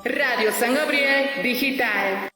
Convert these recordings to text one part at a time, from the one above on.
Radio San Gabriel Digital.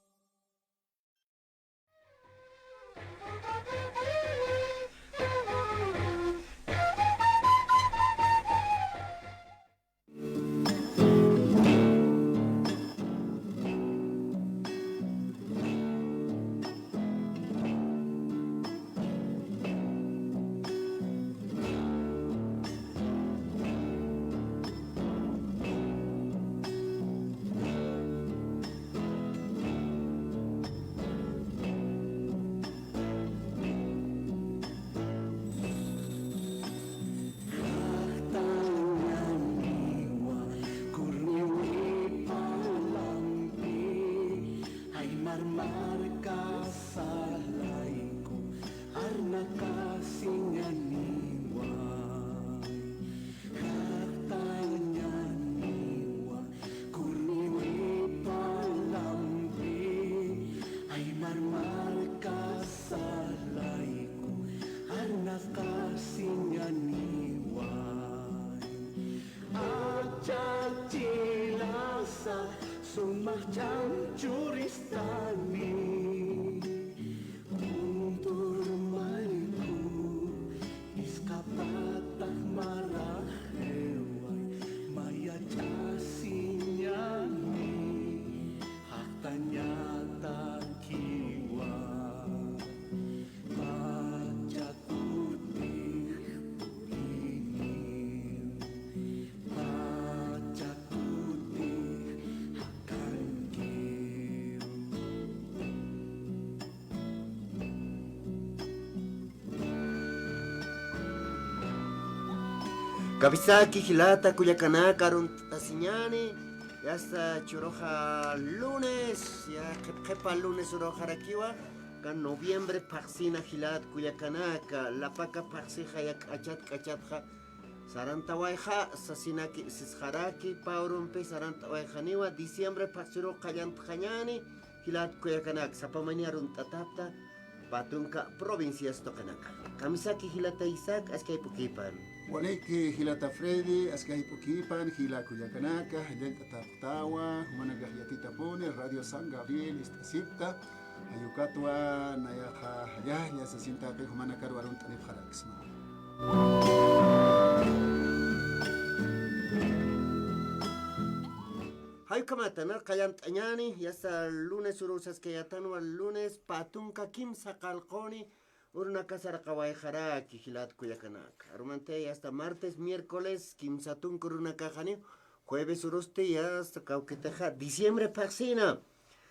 Kabisaki, Gilata, Culiacanac, Arun Tasiñani, ya está Churoja lunes, ya Jepa lunes Uroja Rakiwa, can noviembre Paxina Gilat, Culiacanac, La Paca Paxija, Yak Achat Cachatja, Sarantawaija, Sasinaki, Sisharaki, Paurumpe, Sarantawaijanua, diciembre Paxiro Kayant Janyani, Gilat Culiacanac, Sapamani Arun Tatapta, Patunca, provincias Tocanaka. Kamisaki Gilata Isaac, Askay Pukipan. Waleki Hilata Freddy, Askay Pukipan, Hila Culiacanaca, Delta Taptawa, Managayatita Pone, Radio San Gabriel, Istasipta, Ayucatwa, Nayaja, Yahya, Sasinta, Humanacaru, Arun Tanif Haraxma. Hay kamatana kayant añani ya está lunes urusas que ya tanwa lunes patunka kim sakalkoni urna kasar kawai haraki hilat kuyakanaka arumante ya hasta martes miércoles kim satun kuruna kajani jueves uruste ya hasta kauketeja diciembre paxina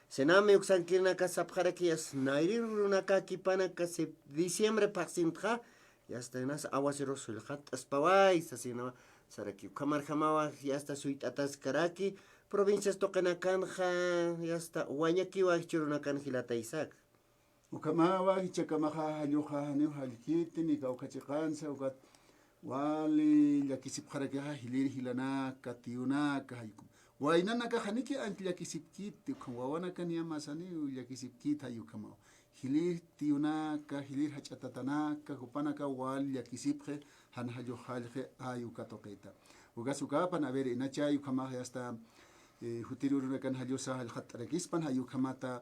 sename uksankirna kasapjaraki ya snairi uruna kakipana kasi diciembre paxintra ya hasta nas awasiros sulhat aspawai sasina saraki kamar jamawa ya hasta suitatas karaki provincias Tocanacanja, ya está, Huañaquiwa, Churunacan, Gilata Isaac. Ukamawa, Ichakamaha, Haluha, Halikiti, Nikaukachikansa, Ukat, Wali, Yakisipharaka, Hilir, Hilana, Katiuna, Kahiku. Wainanaka Haniki, and Yakisipkit, Kawanaka Yamasani, Yakisipkit, Hayukama. Hilir, Tiunaka, Hilir Hachatanaka, Hupanaka, Wal, Yakisipre, Hanhajo Halje, Ayukatoketa. Ugasukapan, a ver, Inacha, Yukamaha, hasta. Hutiruru kan hajosa hal khat rekispan hayu kamata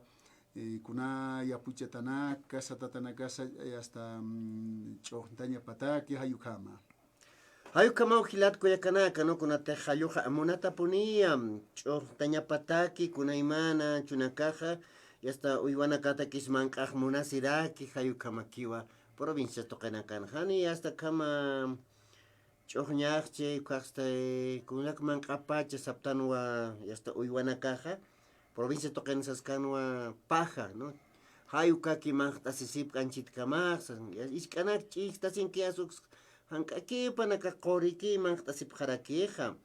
kuna ya puchetanaka satatanaka hasta chontanya pataki hayu kama Hilat Cuyacanaka, no kuna te hayoja amonata ponía chontanya pataki kuna imana chunakaja y hasta uiwanakata kisman kahmuna siraki hayu kamakiwa provincia Tocanacán hani hasta kama Choñache, Caste, Kunakman Capache, Saptanua, y hasta Uywanakaja, provincia Tocansascanua, Paja, ¿no? Hayukaki Magta Sisip Canchit Kamaz, Iskanak Chistasin Kiasux, Hankaki Panaka Koriki, Magta Sip Harakeja,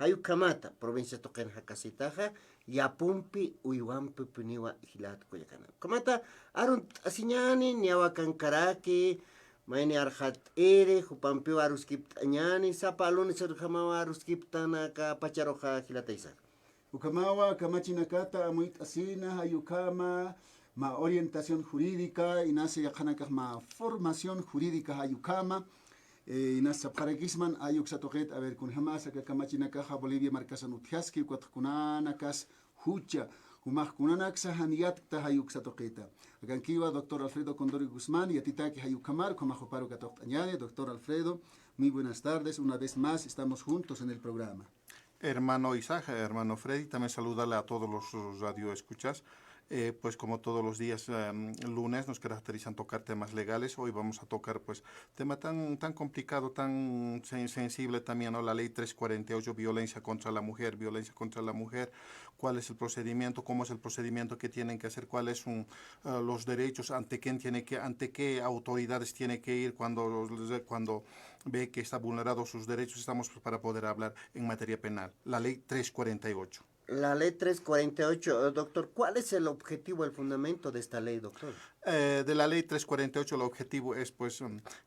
Hayukamata, provincia Tocan Hakasitaja, Yapumpi, Uywampi Puniwa, Hilat Kuyakana. Kamata, Arunt Asiñani, Niawakan Karaki, Maini arhat ere, Jupampio aruskip tañani, Sapalun surjamawa aruskip tanaka pacharoja Gilataisa. Ukamawa, Kamachinakata, Amuit Asina, Ayukama, ma orientación jurídica, y nace Yakanaka, ma formación jurídica Ayukama, Inasa parakisman ayuk satoket a ver kun jamás que kamachina caja Bolivia marcasan utjaski cuatcunanakas hucha humajkunanaxa haniatta hayuk satoketa. Akan kiwa doctor Alfredo Condori Guzmán y atitaki hayuk kamar komajoparo katoktañane. Doctor Alfredo, muy buenas tardes. Una vez más estamos juntos en el programa. Hermano Isaac, hermano Freddy, también saludarle a todos los radioescuchas. Pues como todos los días lunes nos caracterizan tocar temas legales. Hoy vamos a tocar pues tema tan complicado, tan sensible también, ¿no? La ley 348, violencia contra la mujer, cuál es el procedimiento, cómo es el procedimiento que tienen que hacer, cuáles son los derechos, ante qué autoridades tiene que ir cuando ve que está vulnerado sus derechos. Estamos para poder hablar en materia penal. La ley 348. La ley 348, doctor, ¿cuál es el objetivo, el fundamento de esta ley, doctor? De la ley 348 el objetivo es pues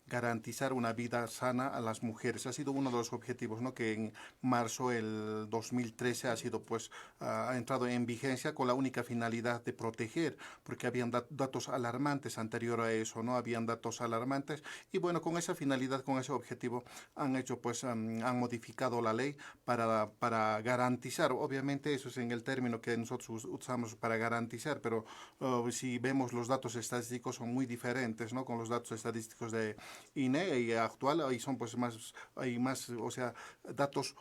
garantizar una vida sana a las mujeres. Ha sido uno de los objetivos, ¿no? Que en marzo del 2013 ha sido pues ha entrado en vigencia con la única finalidad de proteger, porque habían datos alarmantes anterior a eso, ¿no? Habían datos alarmantes y bueno, con esa finalidad, con ese objetivo han hecho pues han modificado la ley para garantizar. Obviamente eso es en el término que nosotros usamos para garantizar, pero si vemos los datos estadísticos son muy diferentes, ¿no? Con los datos estadísticos de INE y actual, ahí son pues hay más, o sea, datos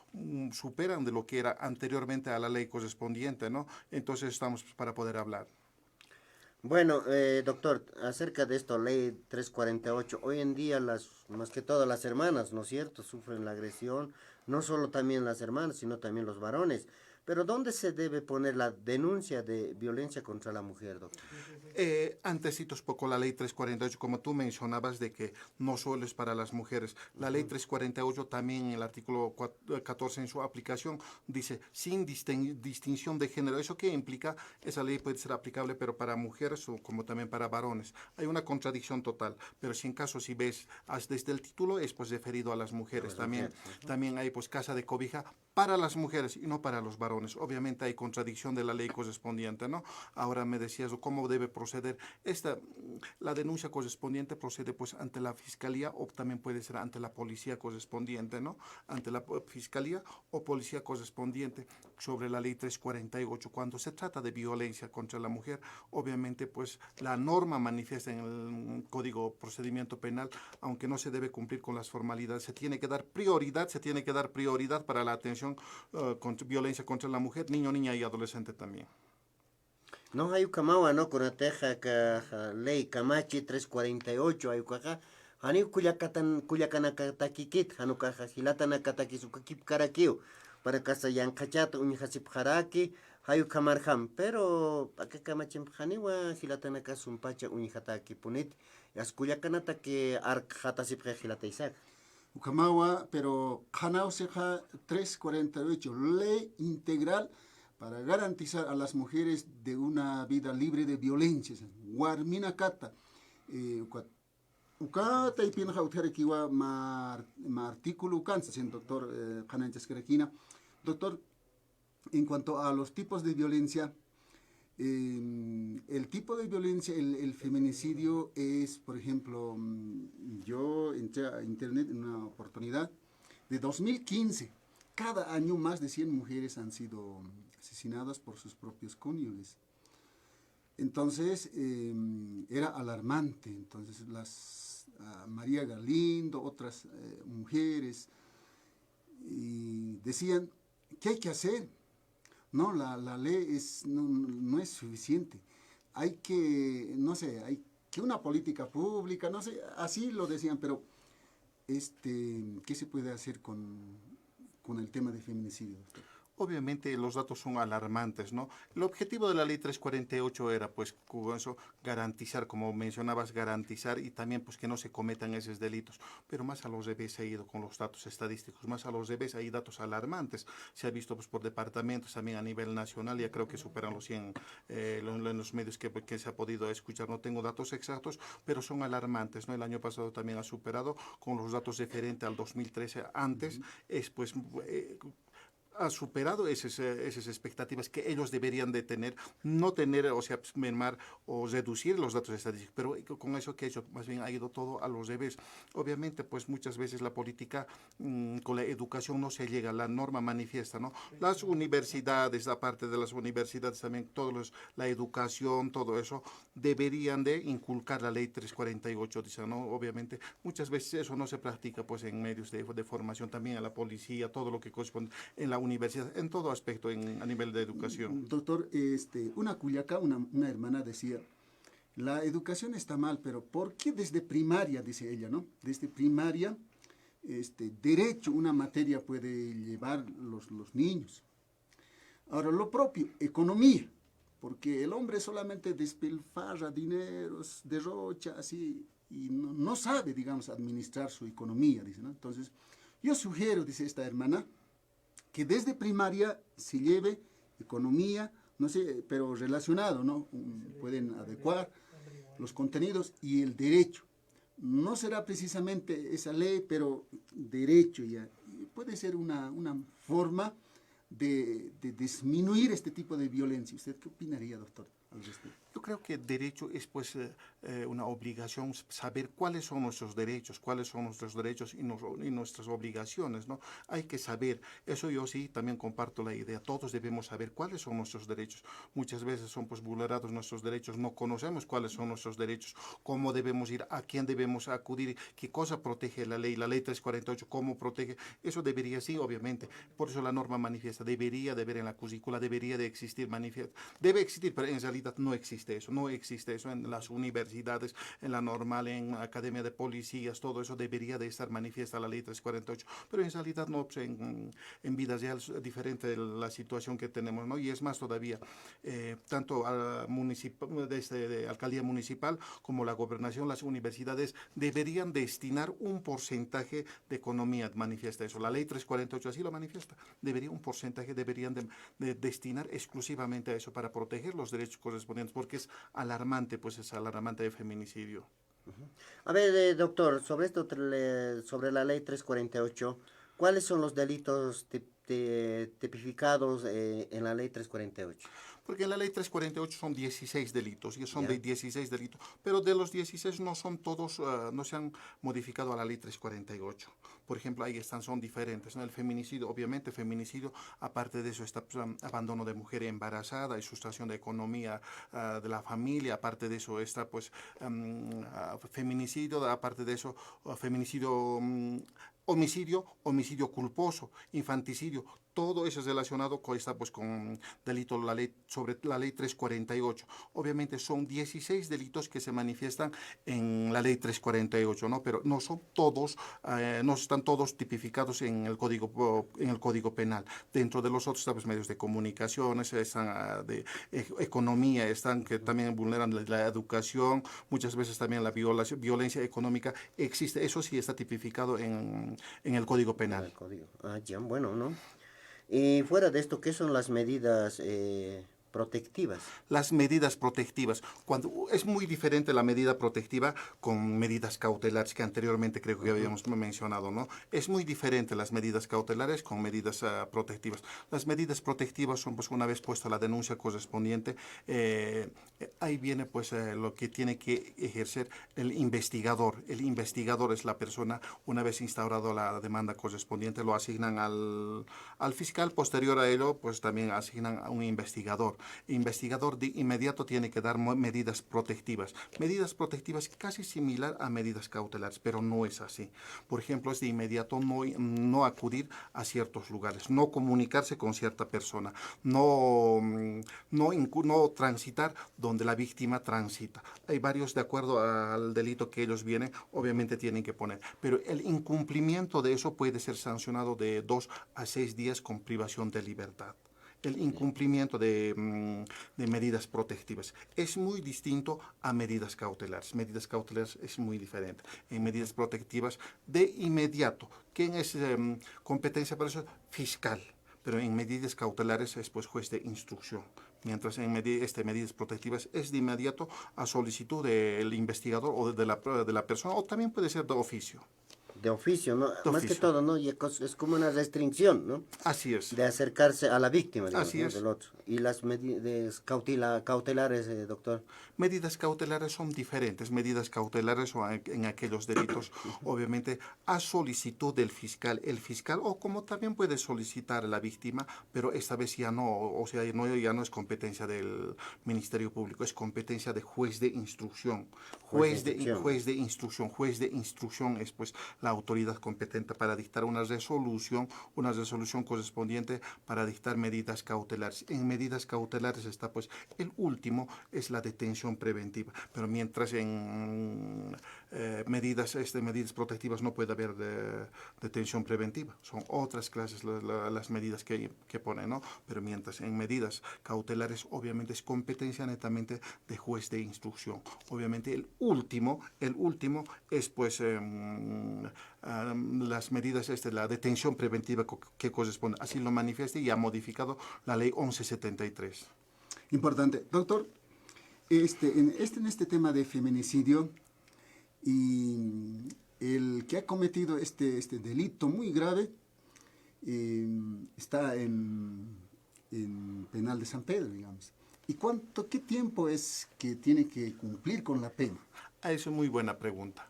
superan de lo que era anteriormente a la ley correspondiente, ¿no? Entonces estamos para poder hablar. Bueno, doctor, acerca de esto, ley 348, hoy en día más que todo las hermanas, ¿no es cierto?, sufren la agresión, no solo también las hermanas, sino también los varones. Pero ¿dónde se debe poner la denuncia de violencia contra la mujer, doctor? Antecitos poco la ley 348, como tú mencionabas, de que no solo es para las mujeres. La ley 348 también en el artículo 14 en su aplicación dice sin distinción de género. ¿Eso qué implica? Esa ley puede ser aplicable pero para mujeres o como también para varones. Hay una contradicción total, pero si en caso si ves desde el título es pues referido a las mujeres también. También hay pues casa de cobija para las mujeres y no para los varones. Obviamente hay contradicción de la ley correspondiente, ¿no? Ahora me decías cómo debe proceder. La denuncia correspondiente procede pues ante la fiscalía o también puede ser ante la policía correspondiente, ¿no? Ante la fiscalía o policía correspondiente sobre la ley 348. Cuando se trata de violencia contra la mujer, obviamente pues la norma manifiesta en el Código Procedimiento Penal, aunque no se debe cumplir con las formalidades, se tiene que dar prioridad para la atención contra violencia contra la mujer, niño, niña y adolescente también. No hay kamawa no con teja ka ley kamachi 348 hay kaja hani kuyakana katakikit hanu kaja hilatana katakisukakip karakiu para casa yan kachata unihasip haraki hayu kamarham pero aka kamachim haniwa hilatana kasumpacha unihataki punit yas kuyakana take ark hatasip hilata isak Ucamawa, pero Hanauseja 348, ley integral para garantizar a las mujeres de una vida libre de violencia. Warmina kata. Ukata y pinja uterekiwa ma artículo cansa, sin doctor Hananches Kerekina. Doctor, en cuanto a los tipos de violencia, el tipo de violencia, el feminicidio es, por ejemplo, yo entré a internet en una oportunidad de 2015. Cada año más de 100 mujeres han sido asesinadas por sus propios cónyuges. Entonces, era alarmante. Entonces, María Galindo, otras mujeres, y decían, ¿qué hay que hacer? No, la ley no es suficiente. Hay que, no sé, hay que una política pública, no sé, así lo decían, pero ¿qué se puede hacer con el tema de feminicidio, doctor? Obviamente los datos son alarmantes, ¿no? El objetivo de la ley 348 era, pues, con eso, garantizar, como mencionabas, garantizar y también, pues, que no se cometan esos delitos. Pero más a los revés se ha ido con los datos estadísticos, más a los revés hay datos alarmantes. Se ha visto, pues, por departamentos también a nivel nacional, ya creo que superan los 100 en los medios que se ha podido escuchar. No tengo datos exactos, pero son alarmantes, ¿no? El año pasado también ha superado con los datos referentes al 2013. Antes, es, pues, ha superado esas expectativas que ellos deberían de tener, no tener, o sea, pues, mermar o reducir los datos estadísticos, pero con eso que ha hecho, más bien ha ido todo a los revés. Obviamente, pues muchas veces la política con la educación no se llega, la norma manifiesta, ¿no? Las universidades, aparte de las universidades también, la educación, todo eso, deberían de inculcar la ley 348, dice, ¿no? Obviamente, muchas veces eso no se practica pues en medios de formación, también a la policía, todo lo que corresponde en la universidad, en todo aspecto a nivel de educación. Doctor, una cuyaca, una hermana decía, la educación está mal, pero ¿por qué desde primaria, dice ella, ¿no? Desde primaria, derecho, una materia puede llevar los niños. Ahora, lo propio, economía, porque el hombre solamente despilfarra dineros, derrocha así, y no sabe, digamos, administrar su economía, dice, ¿no? Entonces, yo sugiero, dice esta hermana, que desde primaria se lleve economía, no sé, pero relacionado, ¿no? Pueden adecuar los contenidos y el derecho. No será precisamente esa ley, pero derecho ya. Puede ser una forma de disminuir este tipo de violencia. ¿Usted qué opinaría, doctor, al respecto? Yo creo que derecho es pues una obligación saber cuáles son nuestros derechos y nuestras obligaciones, ¿no? Hay que saber, eso yo sí también comparto la idea, todos debemos saber cuáles son nuestros derechos. Muchas veces son pues vulnerados nuestros derechos, no conocemos cuáles son nuestros derechos, cómo debemos ir, a quién debemos acudir, qué cosa protege la ley 348, cómo protege, eso debería sí, obviamente, por eso la norma manifiesta, debería de haber en la currícula, debería de existir, debe existir, pero en realidad no existe eso, no existe eso en las universidades, en la normal, en la academia de policías, todo eso debería de estar manifiesta la ley 348, pero en realidad no, pues, en vida real es diferente de la situación que tenemos, ¿no? Y es más todavía, tanto a de alcaldía municipal como la gobernación, las universidades deberían destinar un porcentaje de economía, manifiesta eso, la ley 348 así lo manifiesta, un porcentaje deberían de destinar exclusivamente a eso para proteger los derechos correspondientes, porque es alarmante, pues es alarmante el feminicidio. A ver, doctor, sobre la ley 348, ¿cuáles son los delitos tipificados en la ley 348? Porque en la ley 348 son 16 delitos, y son Ya. de 16 delitos, pero de los 16 no son todos, no se han modificado a la ley 348. Por ejemplo, ahí están, son diferentes, ¿no? El feminicidio, obviamente, feminicidio, aparte de eso está pues, abandono de mujer embarazada y sustracción de economía de la familia, aparte de eso está pues feminicidio, aparte de eso feminicidio, homicidio culposo, infanticidio, todo eso es relacionado con esta, pues, con delito sobre la ley 348. Obviamente son 16 delitos que se manifiestan en la ley 348, ¿no? Pero no son todos, no están todos tipificados en el código penal. Dentro de los otros están pues, medios de comunicaciones, están de economía, están que también vulneran la educación, muchas veces también la violencia económica existe, eso sí está tipificado en el código penal. El código. Ah, ya, bueno, ¿no? Y fuera de esto, ¿qué son las medidas protectivas? Las medidas protectivas, cuando es muy diferente la medida protectiva con medidas cautelares que anteriormente creo que habíamos mencionado, ¿no? Es muy diferente las medidas cautelares con medidas protectivas. Las medidas protectivas son pues una vez puesta la denuncia correspondiente, ahí viene pues lo que tiene que ejercer el investigador. El investigador es la persona, una vez instaurado la demanda correspondiente, lo asignan al fiscal, posterior a ello pues también asignan a un investigador. Investigador de inmediato tiene que dar medidas protectivas casi similar a medidas cautelares, pero no es así. Por ejemplo, es de inmediato no acudir a ciertos lugares, no comunicarse con cierta persona, no transitar donde la víctima transita. Hay varios, de acuerdo al delito que ellos vienen, obviamente tienen que poner, pero el incumplimiento de eso puede ser sancionado de 2 a 6 días con privación de libertad. El incumplimiento de medidas protectivas es muy distinto a medidas cautelares. Medidas cautelares es muy diferente. En medidas protectivas, de inmediato, ¿quién es competencia para eso? Fiscal. Pero en medidas cautelares es pues juez de instrucción. Mientras en medidas protectivas es de inmediato a solicitud del investigador o de la persona, o también puede ser de oficio. de oficio, ¿no? De Más que oficio. todo, ¿no? Y es como una restricción, ¿no? Así es. De acercarse a la víctima, digamos, Así ¿no? es. Del otro. Y las medidas cautelares, doctor. Medidas cautelares son diferentes. Medidas cautelares o en aquellos delitos, obviamente, a solicitud del fiscal. El fiscal, o como también puede solicitar a la víctima, pero esta vez ya no, o sea, ya no es competencia del Ministerio Público, es competencia de juez de instrucción. Juez de instrucción es pues la autoridad competente para dictar una resolución correspondiente para dictar medidas cautelares. En medidas cautelares está pues el último es la detención preventiva, pero mientras en medidas protectivas no puede haber detención preventiva, son otras clases las medidas que ponen, ¿no? Pero mientras en medidas cautelares obviamente es competencia netamente de juez de instrucción. Obviamente el último es pues las medidas, la detención preventiva que corresponde, así lo manifiesta y ha modificado la ley 1173. Importante. Doctor, en este tema de feminicidio, y el que ha cometido este delito muy grave está en penal de San Pedro, digamos. ¿Y qué tiempo es que tiene que cumplir con la pena? Eso es muy buena pregunta.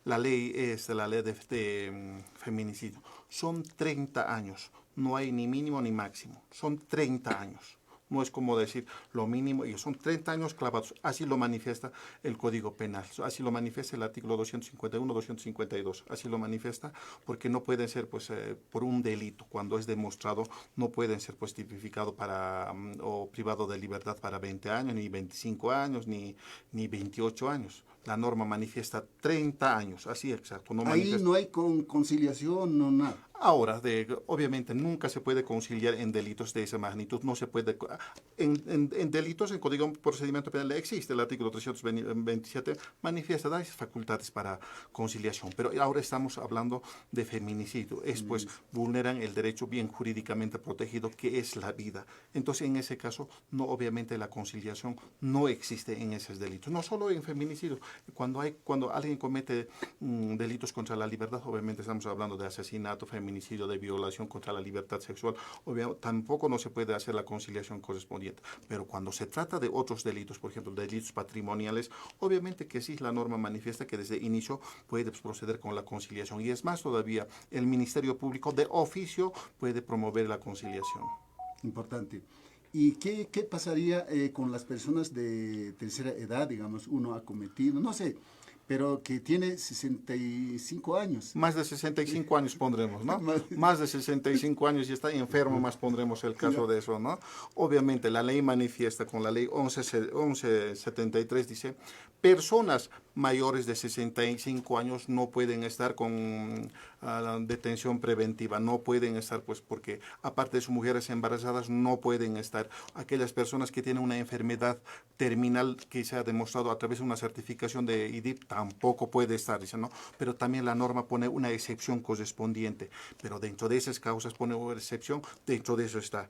La ley es la ley de feminicidio. Son 30 años. No hay ni mínimo ni máximo. Son 30 años. No es como decir lo mínimo, y son 30 años clavados. Así lo manifiesta el Código Penal. Así lo manifiesta el artículo 251, 252. Así lo manifiesta porque no pueden ser, pues, por un delito, cuando es demostrado, no pueden ser, pues, tipificados o privado de libertad para 20 años, ni 25 años, ni 28 años. La norma manifiesta 30 años, así exacto. No Ahí no hay conciliación, no nada. Ahora, obviamente nunca se puede conciliar en delitos de esa magnitud, no se puede. En delitos, en Código de Procedimiento Penal existe el artículo 327, manifiesta las facultades para conciliación, pero ahora estamos hablando de feminicidio, pues vulneran el derecho bien jurídicamente protegido que es la vida. Entonces, en ese caso, no, obviamente la conciliación no existe en esos delitos, no solo en feminicidio, cuando alguien comete delitos contra la libertad, obviamente estamos hablando de asesinato, feminicidio, de violación contra la libertad sexual, obviamente tampoco no se puede hacer la conciliación correspondiente. Pero cuando se trata de otros delitos, por ejemplo, delitos patrimoniales, obviamente que sí, la norma manifiesta que desde inicio puede proceder con la conciliación. Y es más todavía, el Ministerio Público de oficio puede promover la conciliación. Importante. ¿Y qué pasaría con las personas de tercera edad, digamos, uno ha cometido, no sé, pero que tiene 65 años? Más de 65 años pondremos, ¿no? Más de 65 años y está enfermo, más pondremos el caso de eso, ¿no? Obviamente la ley manifiesta con la ley 1173 dice, personas mayores de 65 años no pueden estar con detención preventiva, no pueden estar, pues, porque aparte de sus mujeres embarazadas no pueden estar. Aquellas personas que tienen una enfermedad terminal que se ha demostrado a través de una certificación de IDIP tampoco puede estar, dice, ¿no? Pero también la norma pone una excepción correspondiente, pero dentro de esas causas pone una excepción, dentro de eso está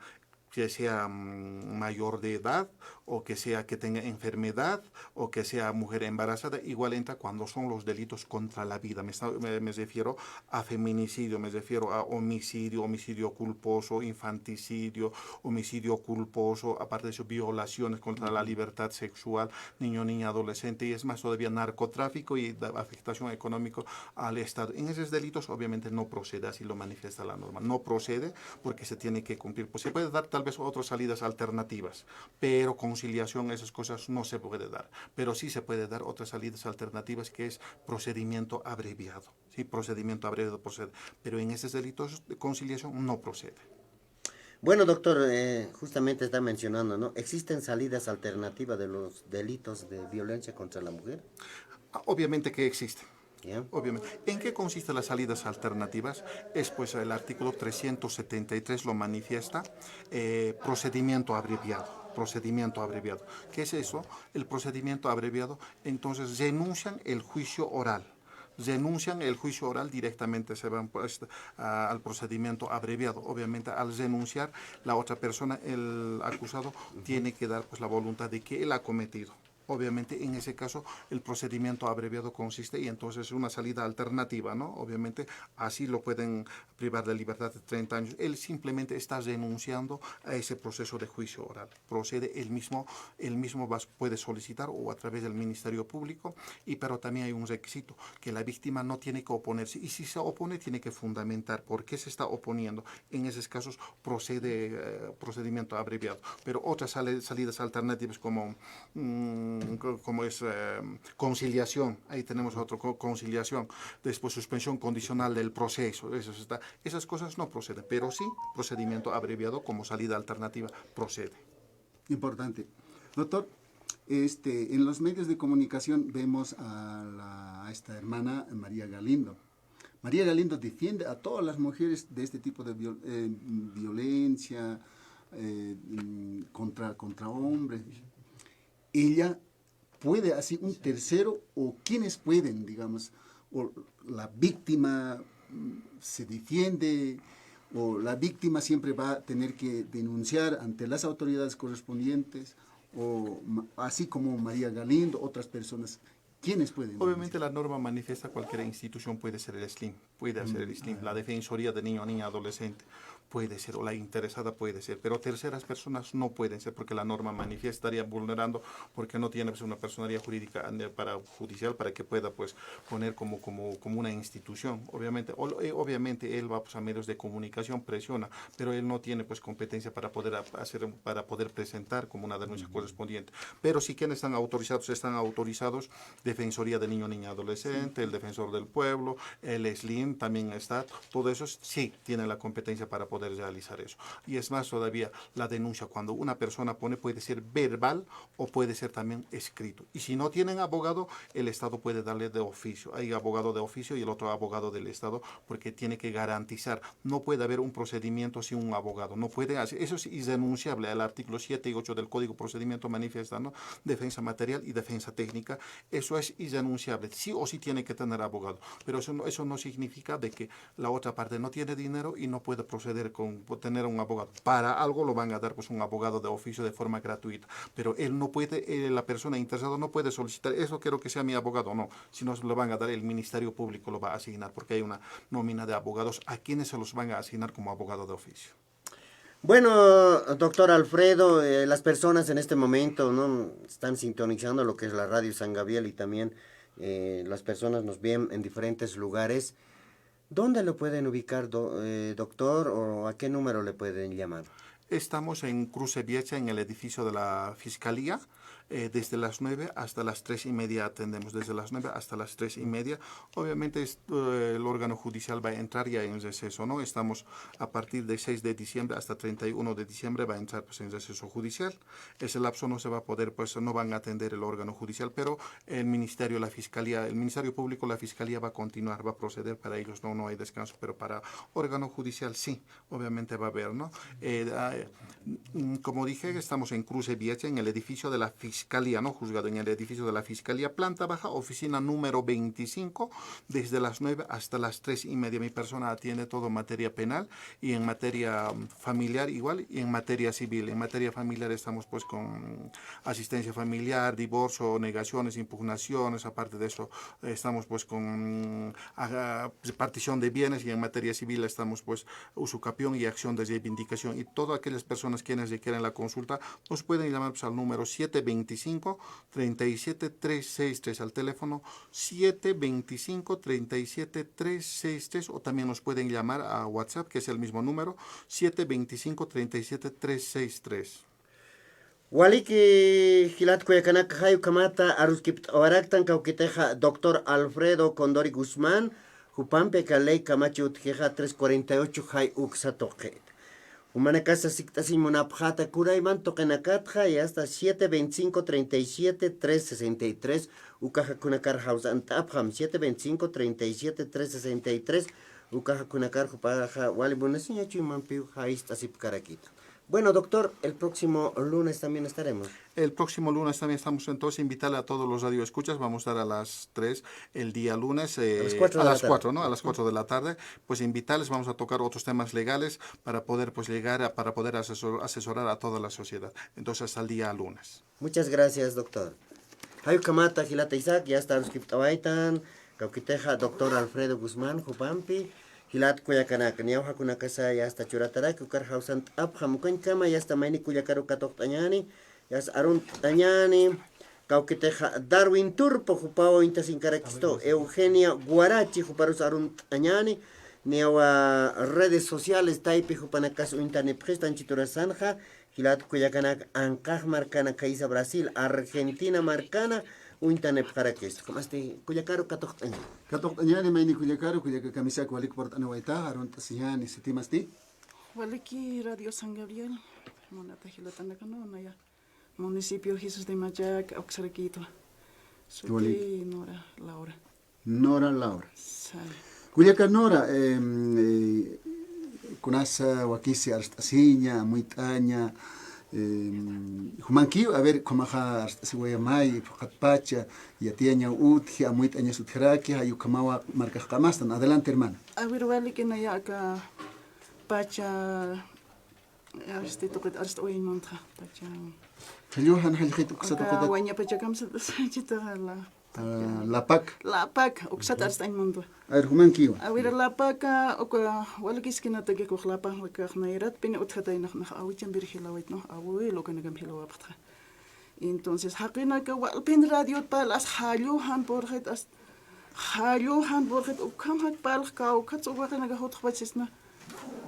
que sea mayor de edad o que sea que tenga enfermedad o que sea mujer embarazada, igual entra cuando son los delitos contra la vida. Me refiero a feminicidio, me refiero a homicidio, homicidio culposo, infanticidio, homicidio culposo, aparte de eso, violaciones contra la libertad sexual, niño, niña, adolescente, y es más todavía narcotráfico y afectación económica al Estado. En esos delitos obviamente no procede, así lo manifiesta la norma. No procede porque se tiene que cumplir. Pues se puede dar tal vez otras salidas alternativas, pero conciliación, esas cosas no se puede dar. Pero sí se puede dar otras salidas alternativas, que es procedimiento abreviado. Sí, procedimiento abreviado procede. Pero en esos delitos de conciliación no procede. Bueno, doctor, justamente está mencionando, ¿no? ¿Existen salidas alternativas de los delitos de violencia contra la mujer? Obviamente que existen. ¿Ya? Obviamente. ¿En qué consisten las salidas alternativas? Es pues el artículo 373 lo manifiesta, procedimiento abreviado. Procedimiento abreviado. ¿Qué es eso? El procedimiento abreviado, entonces renuncian el juicio oral. Renuncian el juicio oral, directamente se van pues, al procedimiento abreviado. Obviamente, al renunciar, la otra persona, el acusado, tiene que dar pues la voluntad de que él ha cometido. obviamente en ese caso el procedimiento abreviado consiste y entonces es una salida alternativa, ¿no? Obviamente así lo pueden privar de libertad de 30 años. Él simplemente está renunciando a ese proceso de juicio oral. Procede él mismo puede solicitar o a través del Ministerio Público, pero también hay un requisito, que la víctima no tiene que oponerse y si se opone tiene que fundamentar por qué se está oponiendo. En esos casos procede procedimiento abreviado. Pero otras salidas alternativas como es conciliación, ahí tenemos otro, conciliación, después suspensión condicional del proceso, esas cosas no proceden, pero sí procedimiento abreviado como salida alternativa procede. Importante. Doctor, en los medios de comunicación vemos a esta hermana María Galindo. María Galindo defiende a todas las mujeres de este tipo de violencia contra hombres. Ella puede así un tercero, o quienes pueden, digamos, o la víctima se defiende, o la víctima siempre va a tener que denunciar ante las autoridades correspondientes, o así como María Galindo, otras personas. ¿Quiénes pueden? Obviamente la norma manifiesta cualquier institución puede ser el SLIM, puede ser el SLIM, la Defensoría de Niño, Niña, Adolescente puede ser, o la interesada puede ser, pero terceras personas no pueden ser porque la norma manifiesta estaría vulnerando, porque no tiene pues, una personalidad jurídica judicial para que pueda pues poner como una institución. Obviamente él va pues, a medios de comunicación, presiona, pero él no tiene pues competencia para poder presentar como una denuncia correspondiente. Pero sí quienes están autorizados, Defensoría de Niño, Niña, Adolescente, el Defensor del Pueblo, el SLIM también está, todo eso sí tiene la competencia para poder realizar eso. Y es más todavía, la denuncia cuando una persona pone puede ser verbal o puede ser también escrito. Y si no tienen abogado, el Estado puede darle de oficio. Hay abogado de oficio y el otro abogado del Estado porque tiene que garantizar. No puede haber un procedimiento sin un abogado. No puede hacer. Eso es irrenunciable. El artículo 7 y 8 del Código Procedimiento manifiesta, ¿no? Defensa material y defensa técnica. Eso es irrenunciable. Sí o sí tiene que tener abogado. Pero eso no significa de que la otra parte no tiene dinero y no puede proceder con tener un abogado. Para algo lo van a dar pues un abogado de oficio de forma gratuita, pero él no puede, la persona interesada no puede solicitar, eso quiero que sea mi abogado, no, si no se lo van a dar, el Ministerio Público lo va a asignar, porque hay una nómina de abogados a quienes se los van a asignar como abogado de oficio. Bueno, doctor Alfredo, las personas en este momento no están sintonizando lo que es la radio San Gabriel y también las personas nos ven en diferentes lugares. ¿Dónde lo pueden ubicar, doctor, o a qué número le pueden llamar? Estamos en Cruce Viecha, en el edificio de la Fiscalía. Desde las 9 hasta las 3:30 atendemos, desde las 9 hasta las 3:30. Obviamente el órgano judicial va a entrar ya en receso, ¿no? Estamos a partir del 6 de diciembre hasta 31 de diciembre va a entrar pues, en receso judicial. Ese lapso no se va a poder, pues no van a atender el órgano judicial, pero el Ministerio, la Fiscalía, el Ministerio Público, la Fiscalía va a continuar, va a proceder, para ellos no hay descanso, pero para órgano judicial sí, obviamente va a haber, ¿no? Como dije, estamos en Cruce Viecha, en el edificio de la Fiscalía, ¿no? Juzgado en el edificio de la Fiscalía, planta baja, oficina número 25, desde las 9 hasta las 3:30. Mi persona atiende todo en materia penal y en materia familiar igual, y en materia civil. En materia familiar estamos pues con asistencia familiar, divorcio, negaciones, impugnaciones, aparte de eso estamos pues con partición de bienes, y en materia civil estamos pues usucapión y acción de reivindicación. Y todas aquellas personas quienes requieren la consulta nos pueden llamar pues, al número 725-37-363, al teléfono 725-37-363, o también nos pueden llamar a WhatsApp, que es el mismo número, 725-37-363. Waliki Gilat Cuyacanak Hayu Kamata Aruskip Oraktan Cauquiteja Doctor Alfredo Condori Guzmán, Jupampe Calei Camachi Utjeja 348 Hay Uxatoquet. Humana casa Sictasin Monapjata Kuraiman Tokenakatja y hasta 725-37-363. Ucaja Kunakar House Antapjam 725-37-363. Ucaja Kunakar Jupaja Walibunesiña Chimampiu Haistasip Caraquito. Bueno, doctor, el próximo lunes también estaremos. El próximo lunes también estamos, entonces, invitarle a todos los radioescuchas. Vamos a estar a las 3 el día lunes, a las 4, ¿no? A las 4 de la tarde. Pues invitarles, vamos a tocar otros temas legales para poder pues para poder asesorar a toda la sociedad. Entonces, hasta el día lunes. Muchas gracias, doctor. Hayu kamata hilata Isaac, ya está ruskriptawaitan, kaukiteja doctor Alfredo Guzmán, Jupampi, hilat kuyakanaka, niauja kunakasa ya está churataraki, ukar hausant ap, hamukan kama, ya está maini kuyakaru katok tañani, ya está arun tañani, kaukiteja Darwin Turpo, Jupao intasinkaraksto, Eugenia Guarachi, Juparus arun tañani, niawa redes sociales, taipi Jupanakas internet prestan chiturasanja, hilat kuyakanak ankaj marcana Caiza Brasil, Argentina marcana, uintane parakes. Como este kuyakaru katoktaña. Katoktañani maini kuyakaru kuyaka kamisa kualik port anawaita aron tasihani sitimasti. Waliki Radio San Gabriel, monata hilatanakano naya. Municipio Jesús de Mayac, Oxaraquito. Suki Nora Laura. Nora Laura. Sai. Kuyaka Nora kunasa wakisi arstasiña muitaña humankiu a ver komaja arstasiwayamay pacha yatiaña utji amuitaña sutjeraki hayu kamawa marca kamastan. Adelante hermana. A ver waliki naya acá pacha arstitoqit arstoymonta pacha. Haluhan haljit uksatoqit Waña pacha kamsa chita la PAC. La PAC, uksat arstain mundo. A ver humankiu. A ver la PAC oka walakis kinata ke kokhlapa wakah nairat pini utjata inah awichan birhilawait no awi lo kana gamhilawaptra. Entonces haqina ka walpin radio palas haluhan borget as haluhan borget ukam hat palh ka ukat uwakana ga hotkhbachesna.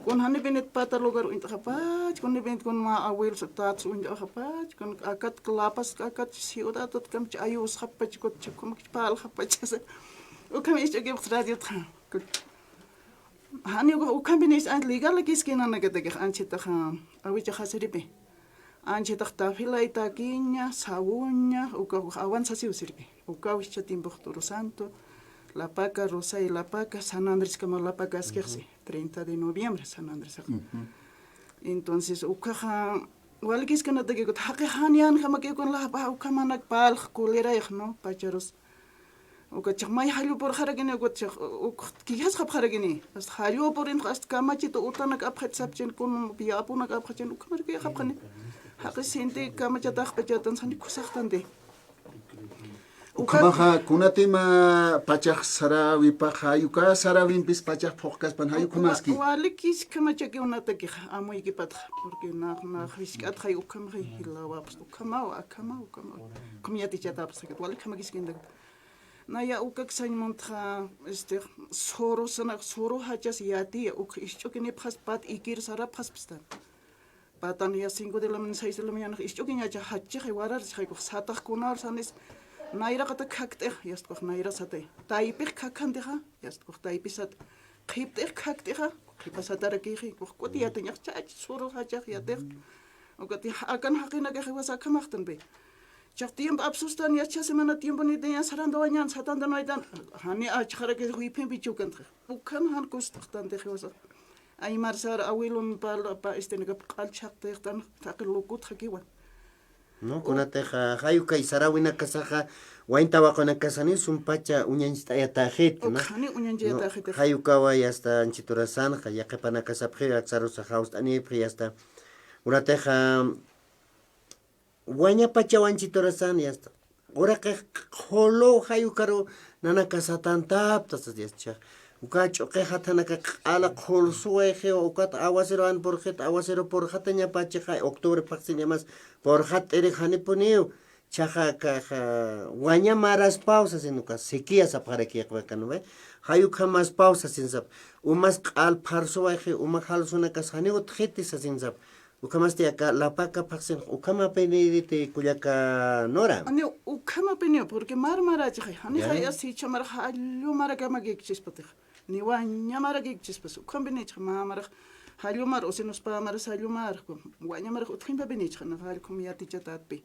Kon hani benet pata lugar uint kapaj kon benet kon ma awil satat uint kapaj kon akat klapas akat siuda tot kam ayus kapaj kot kom pal kapaj ukam is ge radio tra hani ukam benes an legal kis kena nagade ge anchita kham awi cha khasribe anchita tafila itakinya saunya uka awan sasi usirbe uka wischa timbo santo. La Paca Rosa y La Paca, San Andrés como La Paca Esquerse, 30 de noviembre, San Andrés. Entonces, ukaja, walkis que no te quiero, hanian, jamake con la pa, ukamanak pal, kulera, no, pacharos. Ukachamay halu por haragene, ukijas haragene, as halu por in hast kamachito, utanak apretsachen, kun biapunak apretchen, ukamarke hapane. Hakisente kamachatach pachatan sanikusachande. Ukamaha kunatima pachak sarawi pachayuka sarawin pis pachak pokkas pan hayu kumaski. Walikis kamachaki unataki amoy kipat porque na riskat hay ukamri hilawa ukamawa komiyati chata pasaket walik kamagis kinda. Naya ukak san montra soro hachas yati uk ischokini pas pat ikir sara pas pista. Patan ya 5 de la mañana 6 de la mañana ischokini hacha hachi warar sai ko satak kunar sanis. Naira kata kakte yast ko naira sate taipik kakandeha yast ko taipisat khipte kakteha khipasatara ki ko kotiya tanya chach suru haja yater okati akan hakina ke khwasa kamakhtan be chak tiempo absustan ya semana tiempo ni de sarando wañan satanda noidan hani achkhara ke huipem bichukan ukan han kustatan de khwasa ay marsar awilum pa istenga qalchaqte tan taqilukut hakiwa. No, kunateja hayuka isarawina kasaja waintawa kona kasani sumpacha uñanchita ayatajet, ¿no? Hani uñanchita ayatajet. Hayuka wa hasta anchiturasan, hayaqepana kasapje aksarusa haust anipri hasta urateja waña pacha wanchiturasan hasta ora que holo hayukaro nana kasatan taptas yascha ukacho que hatana ka ala kholsueje ukat awasero an porjet awasero porjataña pacheja octubre paxin más porjat ere haniponiu chaja caja guaña maras pausas en uka sequías para que no ve hayuka más pausas sin sap umas al parsoeje umajalsuna kasanigo tjetis sin sap ukamaste acá la paca paxin ukama penedite kuyaka nora ani ukama penio porque marmaraje hani hay así chamar halu maragama gikchispatih ni waña maragikchispas ukambinich mamar halumar osenos pa mar salumar waña mar utkhimba binich na hal kumiyati chatatpi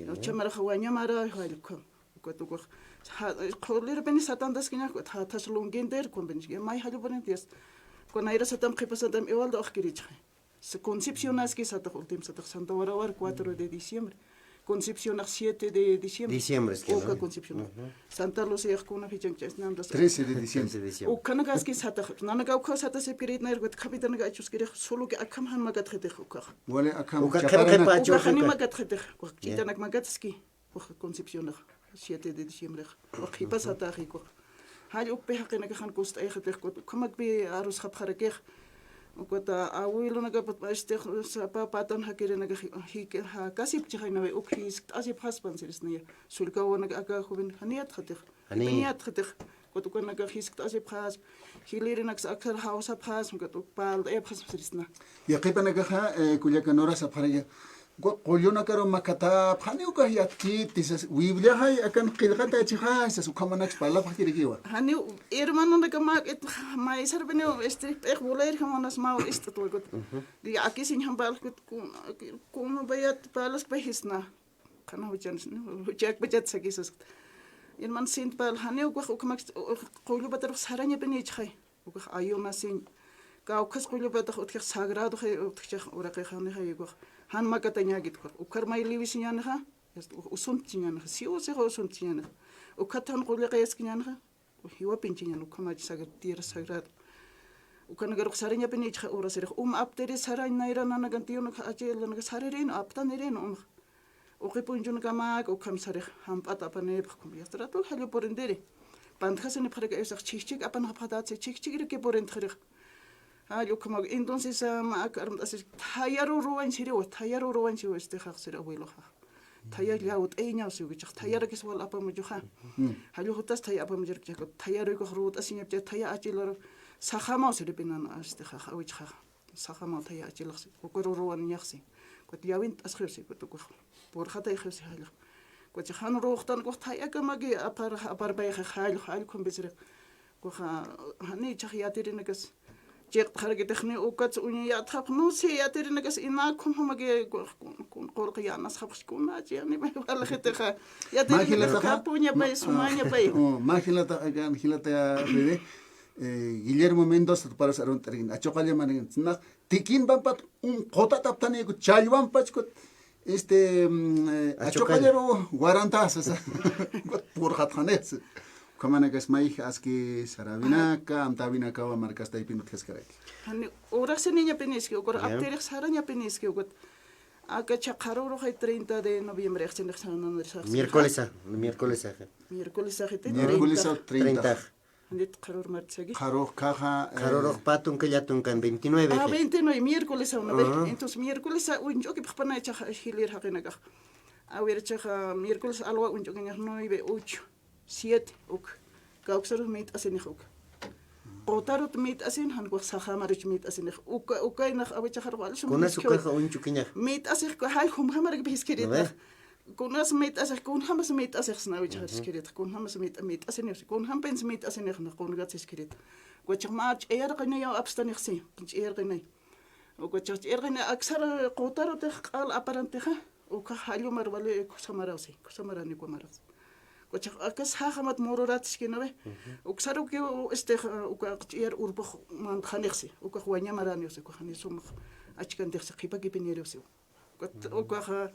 no chamar waña mar halkum kotuko kholir beni satandas kina ko taslungender kumbinich mai halubanities con aira satam khipasatam igual do akhirich se concepcionas que satak ultim satak santa warawar 4 de diciembre Concepción 7 de diciembre. Diciembre es que no. Concepción. Santa Lucía con una fecha que es 13 de diciembre. O canagas que sata, nanaga ko sata se pirit na ergot kapitan ga achus kire solo que akam han magat khete khokar. Wale akam chaparana. Uka khani magat khete. Ko chitanak magatski. Concepción 7 de diciembre waqipas ataqiku hal ukpe haqina kan kost eigenlijk kamak be arus khapkharakeh ukota abuelo naga patan hakire naga ha kasip china we ukhis asip hasban sirisne sulka naga aka khubin haniat khatir haniat khatir kotu naga khis asip khas hilire naga aksar hausa khas kotu pal e khas sirisna yaqipa naga kuyaka nora sapkharaga قولنا كرو مكتا بخاني وكهي أكيد تيس ويبلي هاي أكن قلقة تجها سو كمان نكش بالله بحكي رجيوا هني إيرمان أنا كمان ما يصير بينه استريب إخ بولير كمان اسمه استطوع قط دي أكيد إنهم بالك كون بيات بالس بيحسنا كنا هو جاك بجد سكيسس إيرمان سين بال هني وكمان قولوا بتروح سهرانية بنيج خي وكمان أيوم سين كاو كس قولوا بتروح أتكلم ساغراد خي أتكلم ورقة خاني خي يقول han makatanya git kor ukar mai liwis nyanaha usunt nyanaha siu se usunt nyanaha ukatan qule qayas nyanaha hiwa pinchi nyanu kama sagat tira sagrat ukan gar xarinya pinich ora serikh aptere saray naira nana gantiyo na ajel na sarerin aptanerin uqipunjun kama ukam sarikh ham pata pane bkhum yastratul halo porendere bandkhasene phare qayas chichik apan hapadat chichik ke porend kharikh como entonces tayaru ruan sirio este khasir abuelo kha tayar yaut eña su gich tayar kes wal apa mujuha halu hutas tayar apa mujur ke tayar ko rut asinya je tayar achilor sakhama sir binan este kha awich kha sakhama tayar achilor ko ruan yaxsi ko yawin askhirsi ko por khata khirsi hal ko khan ruhtan ko tayar kamagi apar bay khal kom bisir ko hani chakhiatirin kes جيت خارج تخني وقت ونيا تخاف نوسي يا ترى نقص إناكم هم جي كون قول قيا الناس خافش كون ناجي يعني ما يبغى خيتها يا ترى نقص بونيا باي سومانيا باي ما خلتا كان خلتا يا بيبي Guillermo Mendoza para ser un terreno achocalia manen na tikin bampat kota taptane ko chalwan pachko achocalero guarantas por hathanes Kamana gas mai aski sarabinaka amtabinaka wa markas taipinut kaskarak. Hani ora se niña peniski o kora apterik saranya peniski o got aka chaqaro ro 30 de noviembre miércoles. Miércoles 30. Nit qaror martsagi. Qaro caja Qaror patun que ya tunkan 29. 29 miércoles una vez. Entonces miércoles un yo que pkhpana chaqa hilir haqinaka. A ver chaqa miércoles alwa un yo que 9 8 7 ook kauksaru meet asin ook qotarut meet asin han ko sakhamarich meet asin ook nach abacha kharwal shum kuna suka ka unchukinya meet asir ko hal khum hamar biskirit kunas meet asir kun hamas meet asir snawi chaskirit kun hamas meet asin kun ham pens meet asin nach kun gat skirit ko chmarch qina ya abstanixsi qina ko chach qina aksar qotarut qal aparantiha ook halu mar wale kusamarasi kusamarani ko maras Koch akas hahamat mororat skinawe uksaru ke ukaqir urbo man khanixsi ukaqwanya maranios ko khanisum achkan dexsi qipa ke pinerios ukqa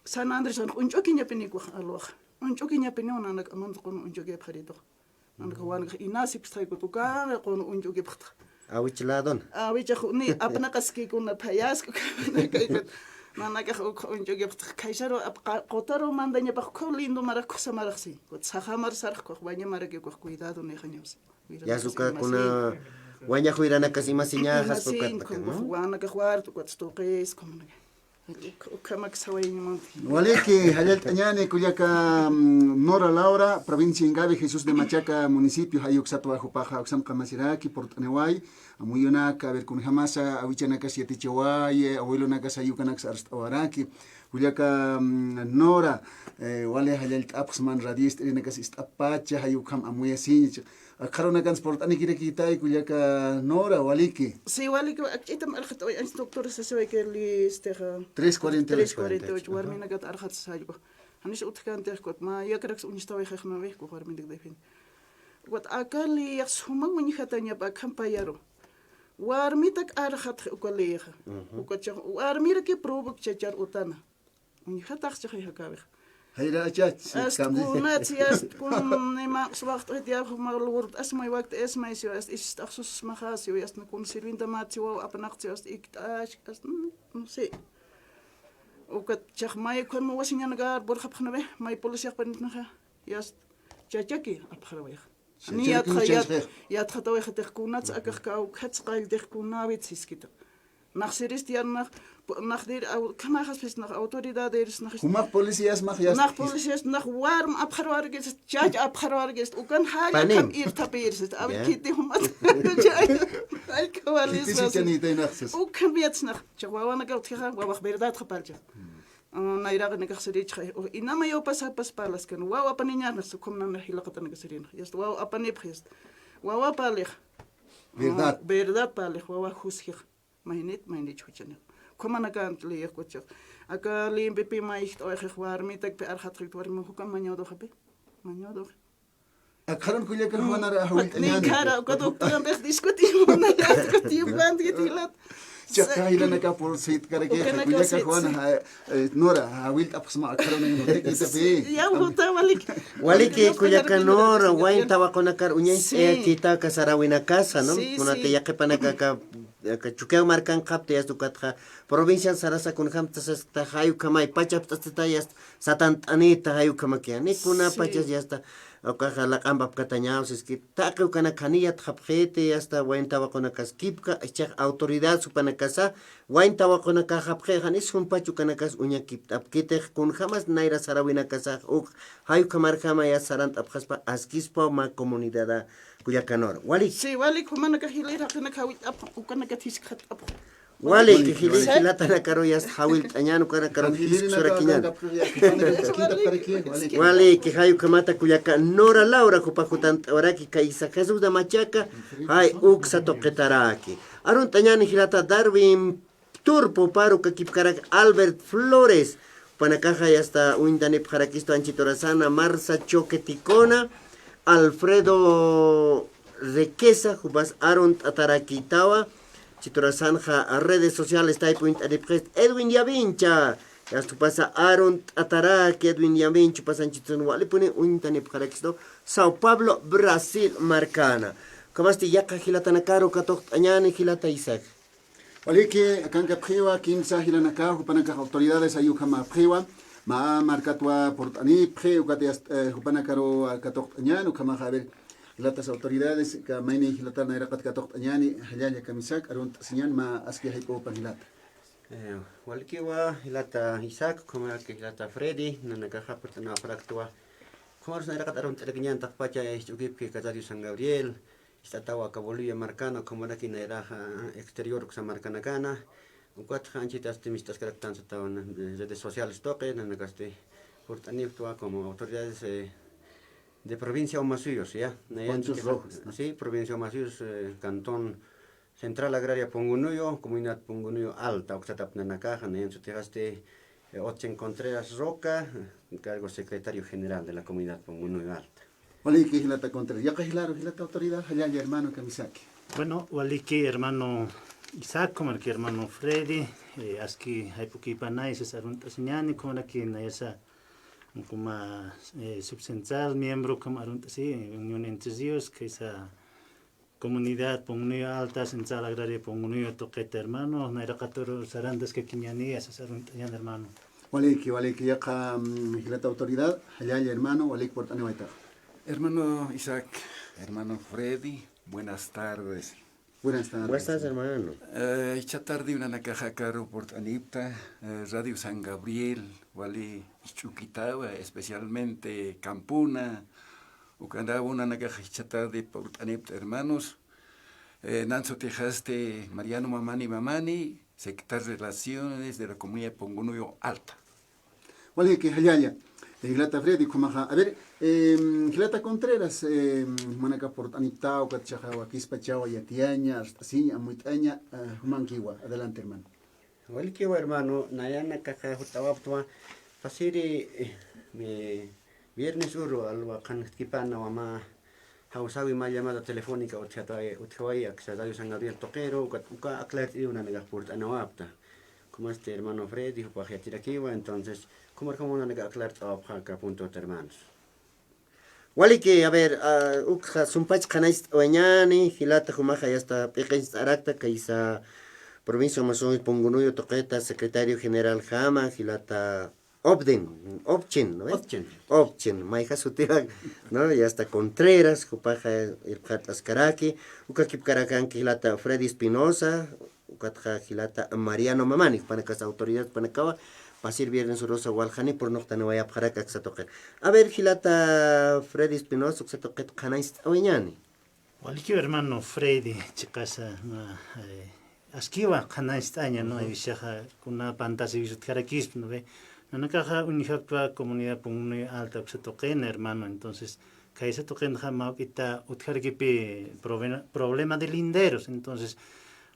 San Andrés unchokinya piniku alwa unchokinya pinona nak amon qon unchoke pharido anak wan inasip stay ko tuka qon unchoke phta awicladon ni apna qaski kun payas ko Mana ka unjo gift kaisaro qotaro mandanya pa lindo mara cosa maraxi ko sahamar sarx ko baña mara ke ko cuidado ne xaños ya suka kuna wanya huirana kasi masinya has pokat ko wana ka juar to stoqes como kamak saway mon Waliki hayal tañane kuyaka Nora Laura provincia Ingabe Jesús de Machaca municipio hayuxatwa jupaja uxam kamasiraki portaneway amuyona ka ver kun hamasa awichana ka siete chawai abuelo na ka sayukanak arstawaraki kuyaka Nora wale hayal tapsman radist ina ka istapacha hayukam amuya sinch Karona kan sport ani kira kita kuyaka Nora waliki. Sí, waliki itam arhat ay instructor sa saway ke li steha 348 warmina gat arhat sa saygo. Hanis utkan ter kot ma yakraks unistaway khkhma we ko warmin degdefin. Wat akali yaksuma wani khatanya ba kampayaro. Warmitak arhat ukolega. Ukotcha warmira ke probuk chachar utana. Uni khatak chakhay hakawe. Hayra achat Kunat yas kun nema swacht het ja mal word as my wakt es my so is taxus magas yo yas na kun sirvinda mat yo apnacht yo ik as no sé ukat chak may kon wasinya nagar bor khap khnabe may polisi ak panit naga yas chachaki ap khrawe ni yat khayat yat khatawe khatek kunat akak ka khats qail dek kunawit siskita nach serist yan nach der kama has fest nach autoridades nach Kumak policías mag jas. nach polisies nach warm ap khrawar gest chach ap khrawar gest ukan hal Panin. kam ir tapir sit ab Ja. kiti humat ay kawalis Kitisi chanita inaxes. ukan biats nach chawa na gaut kha wa wax verdad khapalja naira na kaxeri chhe inama yo pasa pas palas kan wa apaninya na sukum na hilaqata na kaserin yast wa apani phist wa palich Verdad. verdad palich wa khuskhir mainit chuchane komana kan le kochak aka limbe pe maicht euch war mitak pe arhat rit war mo hukam manyodo khabe manyodo Akharon kuya kan huwa na hawit ni anyani. kara ko to kan bes diskuti mo na diskuti band gitilat Chaka ila na ka por sit kare ke Ukana kuya ka ka huwa na nora hawit apsma akharon na hotek ita pe. ya huta walik Waliki kuya kanor wain tawa kona kar unyay Sí. kita kasarawina casa, ¿no? Sí, Kuna sí. te yake pana ka chukeo markan kapte yas tukatha provincia sarasa kun ham tasas ta hayu kamay pachap tasata yas satant anita hayu kamakia ni kuna Sí. pachas yasta okaja la ambap katañaos es que taque kana kaniyat japjete hasta wain tawa kona kaskipka echak autoridad supana casa wain tawa kona ka japjejan es un pachu kana kas unya kip apkete kun jamas naira sarawina casa uk hayu kamar kama ya sarant apjaspa askispa ma comunidad kuyakanor wali si walik humana ka hilira kana kawit ap ukana ka tiskhat ap wali que hili hilata na karo yas hawil tañano kana karo Hiliri na sura ka kinyan ka kita kare ke wali. Wale que hayu kamata kuyaka Nora Laura kupakutan oraki kaisa Jesús da Machaca hay uksa toquetaraki Arun tañani hilata Darwin Turpo paru kakipkarak Albert Flores panakaja y hasta uindani pjarakisto anchitorazana Marza Choqueticona Alfredo Requesa jubas Arun Atarakitawa Chitorazanja a redes sociales taipuint adipres Edwin Yavincha ya tu pasa Aaron Ataraki Edwin Yavincha pasan chitun wale pone uintane pjarakisto Sao Paulo Brasil Marcana kamasti yaka hilatana karo katok añani hilata Isaac Wali ke akan ka priwa kinsa hilana ka hupana ka autoridades ayu kama priwa ma markatwa portani pre ukate hupana karo katok nyanu kama haber hilatas autoridades ka maini hilatana irakat katok nyani halya kamisak arun sinyan ma aski haipo pangilata. Walkiwa hilata Isaac como que hilata Freddy nanakaja pertana praktua como na irakat aron telekinyan takpacha istukip que Casario San Gabriel Istatawa ka Bolivia Marcano como na kineraja exterior sa Marcana Cana ukat hanchitas timistas karaktan sa taon redes sociales toque nanakaste portaniptua como autoridades de provincia Omasuyos, ¿ya? Ponchos Rojos, ¿no? Sí, provincia Omasuyos, cantón Central Agraria Pungunuyo, Comunidad Pungunuyo Alta, Oxatap Nanacaja, en su tejaste Ochen Contreras Roca, cargo secretario general de la Comunidad Pungunuyo Alta. Wali ke hilata kontra ya ka hilaro hilata autoridad halya hermano kamisaki. Bueno, waliki hermano Isaac, como el que hermano Freddy, aski hay poquipa nais esa runta señani, como aquí na esa como subcentral miembro como arunta sí, unión entre ellos que esa comunidad Pungunuyo Alta, Central Agraria Pungunuyo Toqueta hermano, na era 14 sarandas que quiñani esa runta ya hermano. Wali ke ya ka hilata autoridad halya hermano wali portani waita. Hermano Isaac, hermano Freddy, buenas tardes. Buenas tardes. ¿Cómo estás, hermano? Esta tarde una nakaja caro por Anipta, Radio San Gabriel, Wali Chuquitagua, especialmente Campuna, Ucandaba una nakaja tarde por Anipta, hermanos. Nanzo Tejaste, Mariano Mamani, secretario de Relaciones de la Comunidad Pungunuyo Alta. Wali ke halya Hilata Freddy kumaja. A ver, Hilata Contreras, manaka portanita o katchajawa kispachawa yatiaña, hasta así, amuitaña, humankiwa. Adelante, hermano. Walkiwa, hermano, nayana caja jutawaptua, pasiri viernes uro alwa kanskipana wama hausawi ma llamada telefónica utjawaya que Radio San Gabriel Toquero uka aclarar una nega port anawapta como este hermano Freddy dijo para tirakiwa entonces como una nega aclarar a punto hermanos wali que a ver ukha sumpach kanais oñani hilata humaja ya está pequeña arakta kaisa provincia Amazonas Pungunuyo Toqueta, secretario general Jama, Gilata Obchen, ¿no ves? Obchen, Maija Sutira, ¿no? Ya está Contreras, Jupaja el Atlascaraki, Ukakip Caracan, Gilata Freddy Espinosa, Ukatja Gilata Mariano Mamani, Panacas autoridades Panacaba, Pasir Viernes Rosa Waljani, por no tan vaya para que se toque. A ver, Gilata Freddy Espinosa, que se toque Canais Oñani. Cualquier hermano Freddy, chicasa, askiwa Canais Aña, no hay visaja, con una pantalla visut carakis, no ve. No nos caja unijapa comunidad Pungunuyo alta que se toquen, hermano, entonces, que se toquen jamás quita utjarkipi problema de linderos, entonces,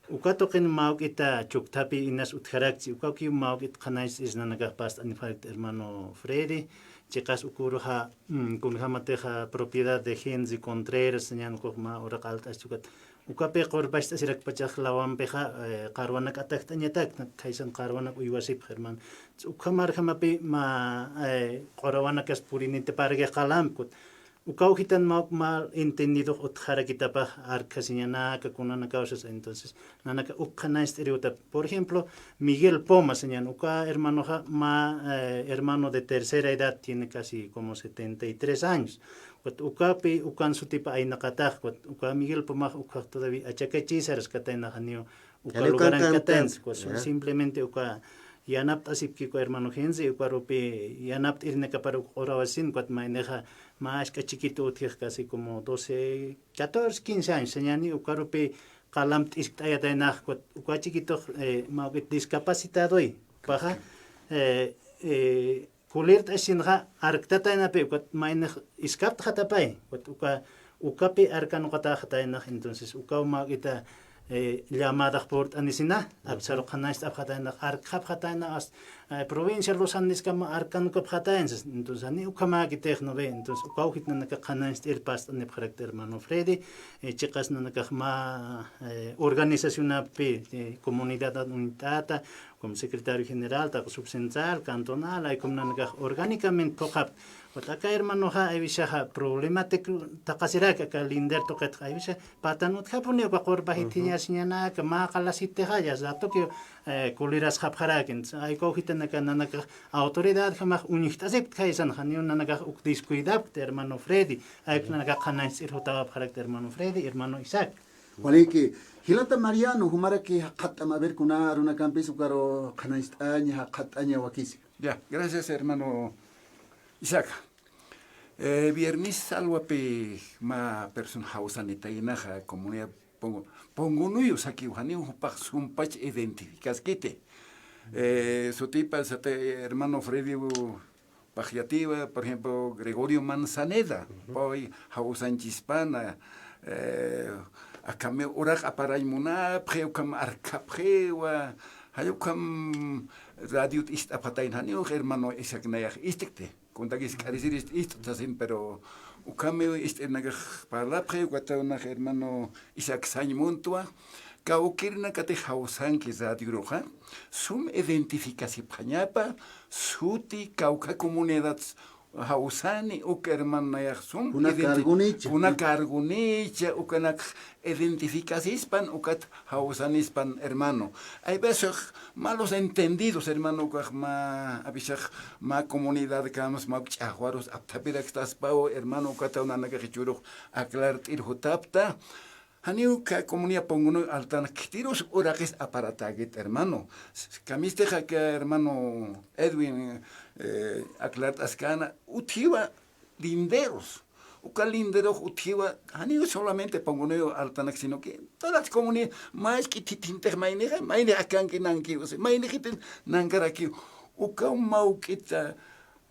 ukatoquen mau kita chuktapi inas utjarakchi, ukaki mau kit kanais is nanaka past anifalt hermano Freddy, chicas ukuruja kunjamateja propiedad de Genzi Contreras, señan kokma orakaltas chukat. Ukape qorbashta sirak pachaj lawampeja qarwanak ataktañatak kaisan qarwanak uywasip herman ukamar jamapi ma qorawanakas purinite parge qalamkut ukaujitan mal entendido otjara kitapa arcasiñanaka kunana causas entonces nanaka ukana estereotip por ejemplo Miguel Poma señan uka hermano hermano de tercera edad tiene casi como 73 años ukapi ukan su tipa ay nakatak uka Miguel Poma uka todavía achakachisaras katay nakanyo uka lugaran katens simplemente uka yanap asip kiko hermano Genzi uka rupi yanap irneka para orawasin kwat maineja más que chiquito casi como 12 14 15 años señani uka rupi kalamt isktayatanaj kwat uka chiquito mawit discapacitado y paja kulirt asinga arktataina pe kwat main iskapt khatapay kwat ukapi arkano kata khataina entonces uka magita llamada por anisina absaro khanais abkhataina arkap khataina as provincia Los Andes kama arkano kap khataina entonces ani ukama kitechno ve entonces uka hitna naka khanais el past ne carácter hermano Freddy chicas naka ma organización pe comunidad unitata como secretario general, ta subcentral, cantonal, hay como orgánicamente pocap. Acá hermano ha evisaja problemático takasira que linder toket ha evisa patanut japone pa korbahitinya sinyana que ma kalasite haya zato que kuliras japjaraken hay cogiten que nanaka autoridad jamás unihtasip kaisan haniun nanaka ukdiscuidad hermano Freddy hay nanaka kanais irhota carácter hermano Freddy hermano Isaac. Waliki Hilata Mariano humara que hatama ver kunar una campis ukaro kanaistanya hatanya wakisi. Ya, gracias hermano Isaac. Viernes salwape ma person hausanita inaja comunidad pongo nuyo saki uhani upak sumpach identificas kite. Su tipa hermano Freddy Pajiativa, por ejemplo, Gregorio Manzaneda, hoy hausan chispana akame urak aparaymuna preukam arkaprewa hayukam radio ist apatain hanio hermano Isaac nayah istikte contagis carisir ist tasin pero ukame ist enagah para preuka hermano Isaac sañmuntua kaukirna kate hausan que radio roja sum identificación pañapa suti kauka comunidad hausani uka hermano yahsum una cargunicha ukanak identificasispan ukat hausanispan hermano hay veces malos entendidos hermano ukak ma abishak ma comunidad kamos ma chahuaros aptapirak estas pao hermano ukata una nagachichuro aclarar irhutapta Haniuka comunidad ponguno altana kitiros orajes aparatagit hermano camiste que hermano Edwin aclarat ascana utiwa linderos uka linderos utiwa haniu solamente ponguno altana sino que todas las comunidades más que titinte maine akan que nanki maine kiten nangaraki uka maukita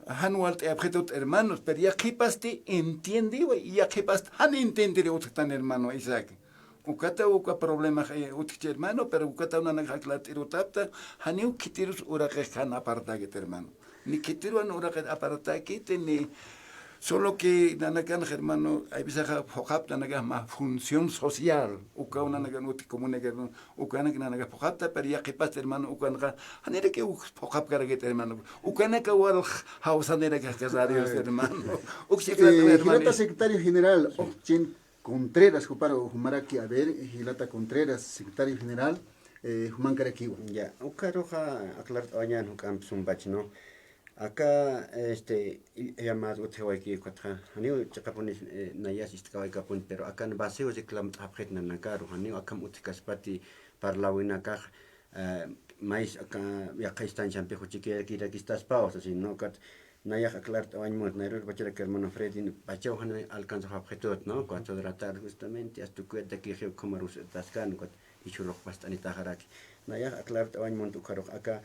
Hanualt abgetot hermanos, pero ya que paste entiende y ya que paste han entendido tan hermano Isaac. Ukata uka problema utich hermano, pero ukata una naklat irutapta, haniu kitirus urakehan apartaget hermano. Ni kitiruan uraket apartaget ni solo que nanakan hermano, hay bisaja hokapta nagama función social. Uka una nagan uti comunegan ukana nanaga hokapta, pero ya que paste hermano ukana hanere que hokap karaget hermano. Ukana ka wal hausanera que casarios hermano. Hilata secretario general Contreras, Juparo Humaraki, a ver, Gilata Contreras, secretario general, humancarequiwa. Ya, ukaroja aclarar oñan hukam sumbach, ¿no? Acá, llamado Utehuayki, Cuatra, Hanio, Chacaponis, Nayas, Istkawaikapun, pero acá en Baseo se clama Abjet Nanakaro, Hanio, acá Utikaspati, Parlawinaka, mais acá, Yaka están champejo chiquera, que estás pausas, ¿no? Cat, Nayaj, aclarar oñan, Nairo, Bachera, que hermano Freddy, Pachau, Han alcanza Abjetot, ¿no? 4 de la tarde, justamente, hasta que Geo Comarus, Tascan, y Churro, Pastanita Haraki. Nayaj, aclarar oñan, Tucaro, acá.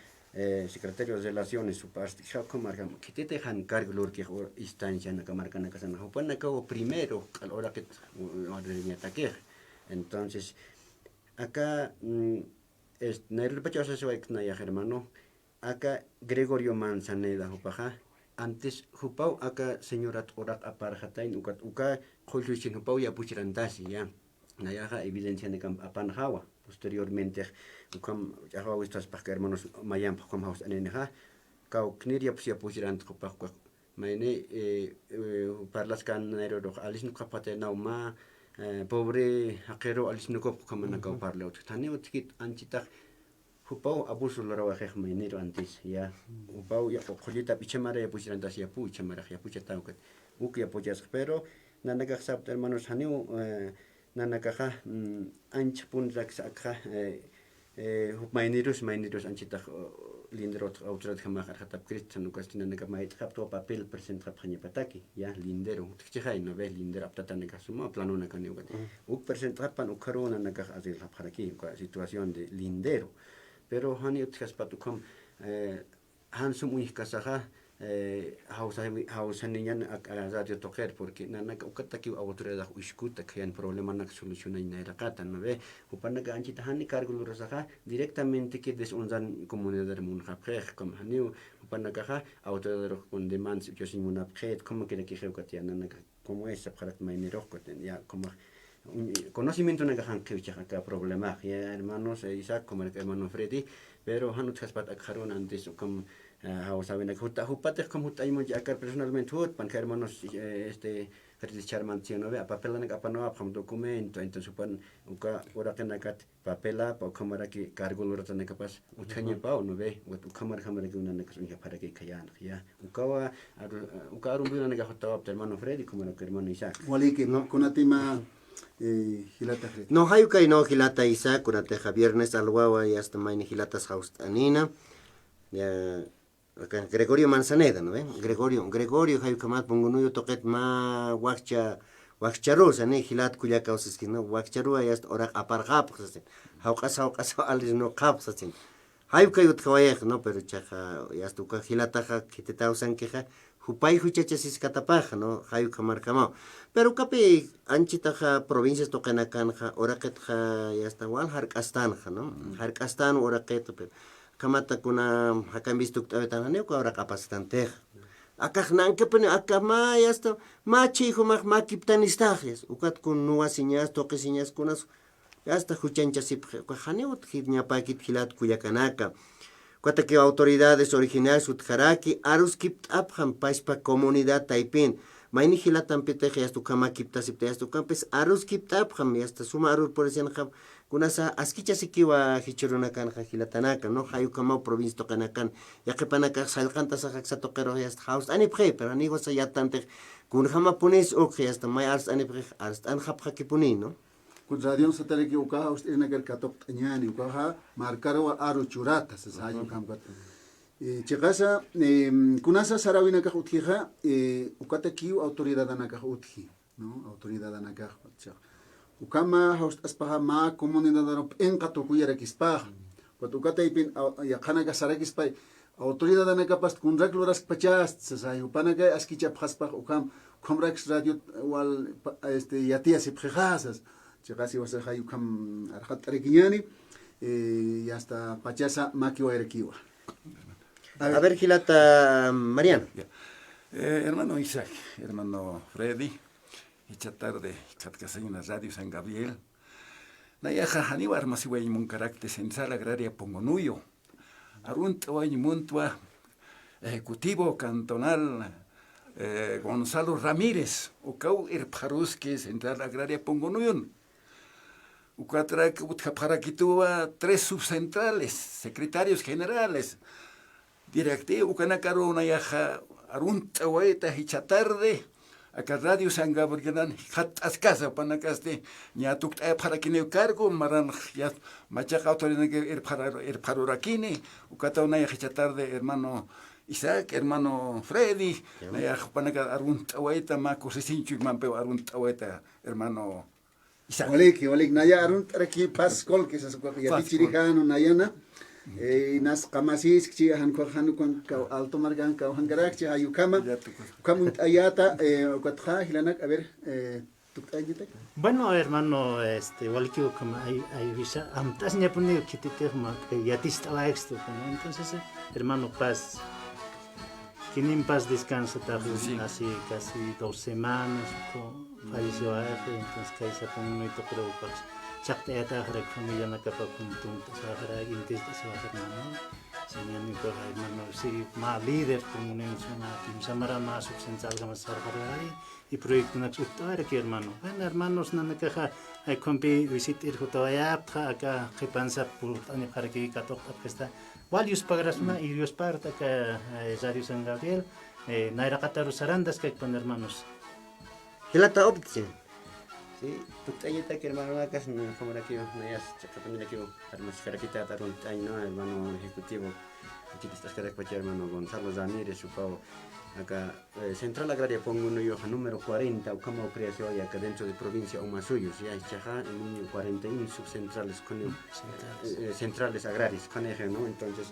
Secretario de Relaciones su parte marca que te dejan cargo que instancia en la marca na casa na jupan acabo primero a la hora que ataque. Entonces acá es nair pachosa se va a hermano acá Gregorio Manzaneda jupaja antes jupau acá señora orak aparjatain uka khulchin jupau ya puchirantasi ya nayaja evidencia de apanjawa posteriormente ukam jawa estas pak hermanos mayam kom haus aneneja kau kniria psia pusirant kopak maine parlas kan nairo do alisnu kapate nauma pobre aquero alisnu kop kamana kau parle tani utkit anchita hupau abuso la rawa khej mainero antes ya hupau ya khojita pichamara ya pusirant asia puchamara ya puchata ukat ukia pojas pero nanaga sab hermanos haniu nanakaja anch pun raksa mainirus anchita linderot autorat khamar khatap kristan ukastina naka mait khapto papel present khapkhani pataki ya lindero tchai no ve linder aptata naka suma plano naka ni uk present khapan ukharona naka azil khapkharaki situación de lindero pero hani utkas patukom hansum uih kasaja hausa niñan radio toker porque nanaka ukataki autoridad uiskuta kayan problema nak soluciona inairaqata no ve upanaga anchita hani cargo rasaja directamente que desunzan comunidad mun khapkhej como hani upanaga autoridad con demands yo sin una pjet como que que kheukatia nanaka como esa para mainero ya como conocimiento na gahan keucha ka problema ya hermanos Isaac como el hermano Freddy pero hanut haspat akharon antes como saben que jupates como taimo ya que personalmente hut pan hermanos fertilizar mantiene ve papel na kapano apam documento entonces pan uka ora que nakat papela pa kamera que cargo lo rata na kapas utkanya pa no ve utu kamera que una na kasunya para que kayan ya uka arumbu na gahota hermano Freddy como el hermano Isaac Wali que kuna tema hilata Freddy. No hayuka no hilata Isaac kuna te viernes alwawa y hasta maine hilatas haus anina ya Gregorio Manzaneda, ¿no ven? Gregorio hayuka mat pungunuyo toket ma wakcharusa ne hilat kuya kausiskin no wakcharu ayast orak apargap sasin hauqas alis no qap sasin hayuka yut khawayek no pero chaja yastuka hilataja kitetausan keja hupay huchachasis katapaj no hayuka markamao pero kape anchitaja provincias toqenakanja oraketja yasta wal harkastanja no harkastan oraket pero kamata kuna hakan bistuk tawetan haneu ka ora kapasitante akah nanke pene akama yasta machi humak makiptanistajes ukat kun nuwa siñas toque siñas kunas yasta huchancha sip haneu tjidnya pakit hilat kuyakanaka kwata que autoridades originales utjaraki arus kipt abham paispa comunidad taipin maini hilatan piteje yastu kama kipta sipte yastu kampes arus kipt abham yasta suma arur por esen kham kunasa askicha sikiwa hichuruna kan hilatanaka no hayu kama provincia tokanakan yaqipanaka salqanta saqsa toqero yasta haus ani pre pero ani gosa yatante kun hama punis ok yasta may ars ani pre ars an khapha kipuni no kun radio satele ki uka usted na katok tanyani uka ha markaro aru churata sa hayu kamkat chikasa kunasa sarawina ka uthiha ukata kiu autoridad na ka uthi no autoridad na ka ukama host aspaha ma comunidad no en katokuya kispah ukata ipin ya kana ka sarakispai autoridad na ka past kun rakloras pachas sa hayu panaga askicha phaspah ukam komrax radio wal yatia se phasas chikasi wasa hayu kam arhat rekiñani ya hasta pachasa makiwa erekiwa. A ver, Gilata Mariano. Hermano Isaac, hermano Freddy, esta tarde, en la radio San Gabriel, Nayaja Haniwa Armasiway un carácter central agraria Pongonuyo, Aruntua y Muntua, ejecutivo cantonal Gonzalo Ramírez, Ocau Irparuski, central agraria Pongonuyo. Ucatrak Utjaparaquitua, 3 subcentrales, secretarios generales, directivo, Ucanacaro, Nayaja, Arunta, Hueta, Hichatarde, acá Radio San Gabriel, Hatas Casa, Panacaste, Yatuk para quien cargo, Maran, ya Machaca autoridad para Uraquini, Ucatauna Hichatarde, hermano Isaac, hermano Freddy, Nayaj Panaca, Arunta, Hueta, Macos, Sinchu, Mampeo, Arunta, Hueta, hermano. Walik naya arun taraki paskol que se ya tichirihano nayana nas kamasis chi han ko hanu kon alto margan ka hangarak chi ayukama kamunt ayata ukatha hilanak a ver tukayita. Bueno, hermano, igual que como hay visa, amtas ni pone que te terma que ya te estaba extra, ¿no? Entonces, hermano, paz. Que ni en paz descansa, así casi 2 semanas, falleció a él, entonces que se pone muy preocupado. Chakta ya está la familia na capa con tunta, se va a hacer intesta se va a hacer mano. Señor Nico, hermano, sí, más líder como una zona, Samara más substancial más ahí y proyecto na chutara que hermano. Bueno, hermanos, na caja hay compi visitar Jotaya, acá que pensa por ani para que catok está. Walius pagrasma y Dios parta que Radio San Gabriel, naira kataru sarandas que con hermanos. Hilata opción. Sí, tukayita que hermano acá como aquí no ya chacapamira aquí hermanos Feraquita tarun no hermano ejecutivo aquí está que hermano Gonzalo Ramírez supao acá Central Agraria pongo uno yo número 40 o como creación y acá dentro de provincia o más suyos ya chaja en número 41 subcentrales con centrales agrarias con eje no entonces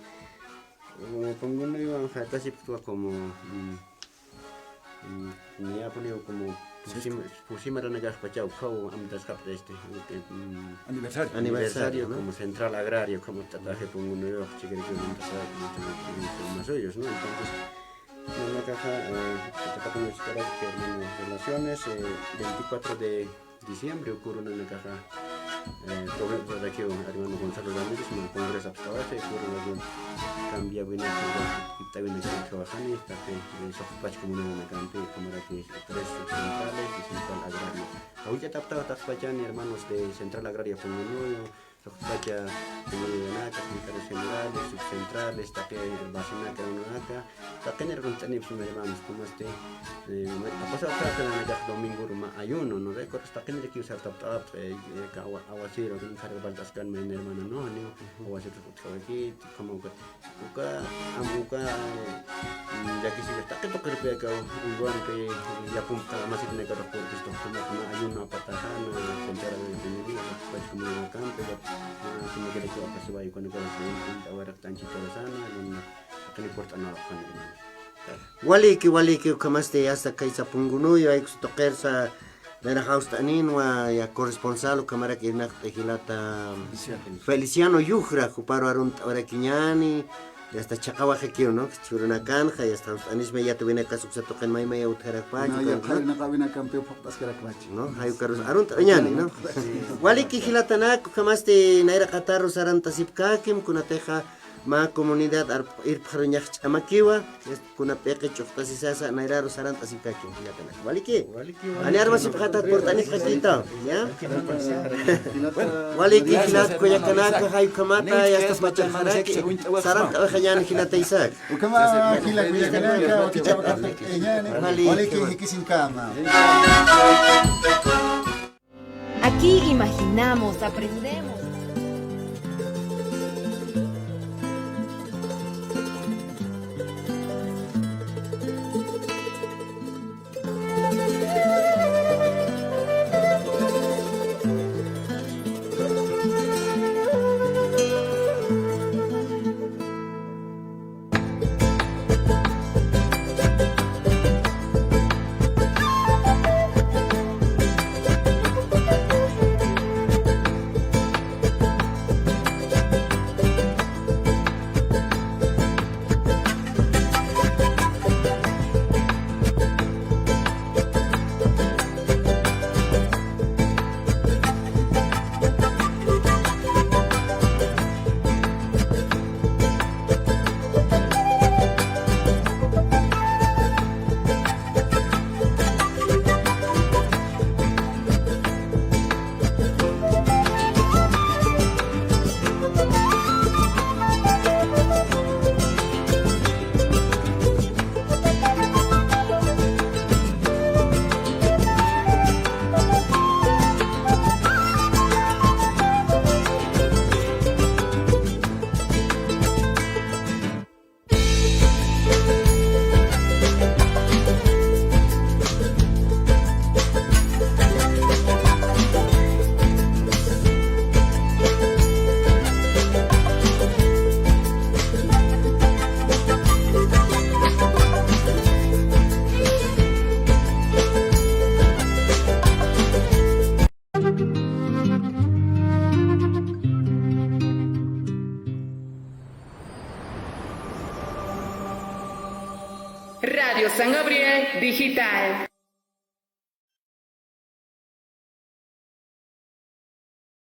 pongo uno yo casi como ni ha ponido como pusimos a negar pachau kau amdas cap de aniversario ¿no? Como central agrario como tataje pongo uno yo chiquero más suyos no entonces en la caja que relaciones 24 de diciembre ocurre en la caja provincia de aquí hermano Gonzalo Ramírez en el Congreso Abstabaje ocurre cambia bien está bien trabajando está que sofpach como una campe como era que 3 subcentrales y central agraria ahorita taptaba tapachan hermanos de central agraria con uno sofpacha como de naca secretarios generales subcentrales está que basina que una naca está que nervon tenemos hermanos como pasado acá en el domingo ayuno no de está que que usar taptap awasiro que encarga baltascan mi hermano no ni awasiro aquí como amuka ya que si está que tocar pega igual que ya punta más y tiene que reportar esto como ayuno patajana central de familia pues como en campo ya como que le queda pasó ahí cuando se ahora tan chico sana no que le importa nada con hermano wali que como este hasta que se punguno y hay que tocar sa de la house tanin wa ya corresponsal cámara que na hilata Feliciano Yujra cuparo arun ahora quiñani ya está chakawa que no churuna canja ya está anis me ya te viene caso se tocan mai mai utara pa no ya na cabina campeón pocas que no hay carros arun tañani no wali que hilata na como este naira qatarro saranta sipkakim kuna teja ma comunidad ir parñach amakiwa kuna peque choftas sasa naira saranta sipkakim hilata na wali que ani arma sipkata portani khasita ya wali que hilat ko ya kana ka hay kamata ya está pacha haraki saranta khayani hilata isak ukama hilak ya kana ka tichaba wali que hikisin kama. Aquí imaginamos, aprendemos. Radio San Gabriel Digital.